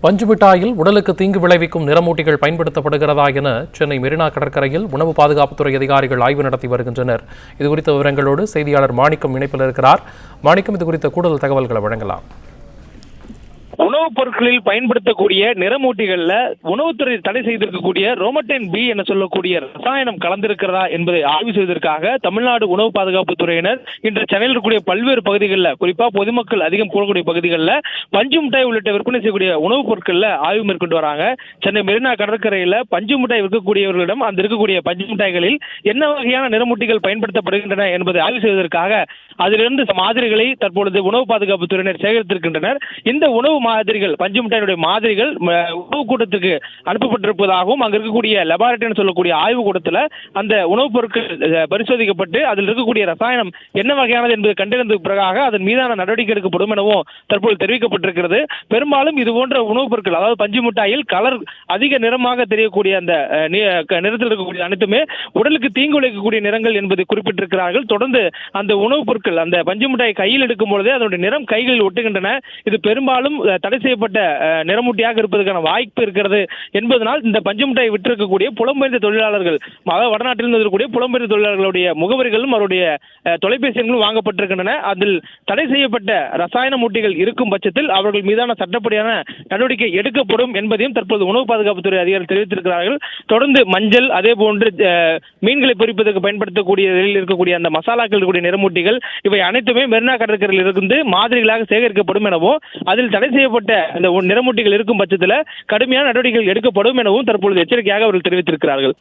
பஞ்சு மிட்டாயில் உடலுக்கு தீங்கு விளைவிக்கும் நிறமூட்டிகள் பயன்படுத்தப்படுகிறதா என சென்னை மெரினா கடற்கரையில் உணவு பாதுகாப்புத்துறை அதிகாரிகள் ஆய்வு நடத்தி வருகின்றனர். இதுகுறித்த விவரங்களோடு செய்தியாளர் மாணிக்கம் இணைப்பில் இருக்கிறார். மாணிக்கம், இதுகுறித்த கூடுதல் தகவல்களை வழங்கலாம். உணவுப் பொருட்களில் பயன்படுத்தக்கூடிய நிறமூட்டிகள்ல உணவுத்துறை தடை செய்திருக்கக்கூடிய ரோமட்டைன் பி என சொல்லக்கூடிய ரசாயனம் கலந்திருக்கிறதா என்பதை ஆய்வு செய்வதற்காக தமிழ்நாடு உணவு பாதுகாப்பு துறையினர் இன்று சென்னையில் இருக்கக்கூடிய பல்வேறு பகுதிகளில், குறிப்பா பொதுமக்கள் அதிகம் கூடக்கூடிய பகுதிகளில் பஞ்சு மிட்டாய் உள்ளிட்ட விற்பனை செய்யக்கூடிய உணவுப் பொருட்கள்ல ஆய்வு மேற்கொண்டு வராங்க. சென்னை மெரினா கடற்கரையில பஞ்சு மிட்டாய் விற்கக்கூடியவர்களிடம் அந்த இருக்கக்கூடிய பஞ்சு மிட்டாய்களில் என்ன வகையான நிறமூட்டிகள் பயன்படுத்தப்படுகின்றன என்பதை ஆய்வு செய்வதற்காக அதிலிருந்து மாதிரிகளை தற்பொழுது உணவு பாதுகாப்பு துறையினர் சேகரித்திருக்கின்றனர். இந்த உணவு மாதிரிகள், பஞ்சு மிட்டாயினுடைய மாதிரிகள் உணவு கூடத்துக்கு அனுப்பப்பட்டிருப்பதாகவும் அங்க இருக்கக்கூடிய லெபார்டரின்னு சொல்லக்கூடிய ஆய்வு கூடத்தில் அந்த உணவுப் பொருட்கள் பரிசோதிக்கப்பட்டு அதில் இருக்கக்கூடிய ரசாயனம் என்ன வகையானது என்பது கண்டறிந்த பிறகாக அதன் மீதான நடவடிக்கை எடுக்கப்படும் எனவும் தற்போது தெரிவிக்கப்பட்டிருக்கிறது. பெரும்பாலும் இது போன்ற உணவுப் பொருட்கள், அதாவது பஞ்சு மிட்டாயில் கலர் அதிக நிறமாக தெரியக்கூடிய அந்த நிறத்தில் இருக்கக்கூடிய அனைத்துமே உடலுக்கு தீங்கு விளைவிக்கக்கூடிய நிறங்கள் என்பதை குறிப்பிட்டிருக்கிறார்கள். தொடர்ந்து அந்த உணவுப் பொருட்கள், அந்த பஞ்சு மிட்டாய் கையில் எடுக்கும் பொழுதே அதனுடைய நிறம் கைகளில் ஒட்டுகின்றன. இது பெரும்பாலும் தடை செய்யப்பட்ட நிறமூட்டியாக இருப்பதற்கான வாய்ப்பு இருக்கிறது என்பதனால் இந்த பஞ்சு மிட்டாய் விட்டிருக்கக்கூடிய புலம்பெயர்ந்த தொழிலாளர்கள், அதாவது வடநாட்டிலிருந்து இருக்கக்கூடிய புலம்பெயர்ந்த தொழிலாளர்களுடைய முகவரிகளும் அவருடைய தொலைபேசி எண்களும் வாங்கப்பட்டிருக்கின்றன. அதில் தடை செய்யப்பட்ட ரசாயன மூட்டிகள் இருக்கும் பட்சத்தில் அவர்கள் மீதான சட்டப்படியான நடவடிக்கை எடுக்கப்படும் என்பதையும் தற்போது உணவு பாதுகாப்புத்துறை அதிகாரிகள் தெரிவித்திருக்கிறார்கள். தொடர்ந்து மஞ்சள், அதே போன்று மீன்களை பொரிப்பதற்கு பயன்படுத்தக்கூடிய இருக்கக்கூடிய அந்த மசாலாக்கள் இருக்கக்கூடிய நிறமூட்டிகள் இவை அனைத்துமே மெரினா கடற்கரையில் இருந்து மாதிரிகளாக சேகரிக்கப்படும் எனவும் அதில் தடை செய்யப்பட்ட அந்த நிறமூட்டிகள் இருக்கும் பட்சத்தில் கடுமையான நடவடிக்கைகள் எடுக்கப்படும் எனவும் தற்பொழுது எச்சரிக்கையாக அவர்கள் தெரிவித்திருக்கிறார்கள்.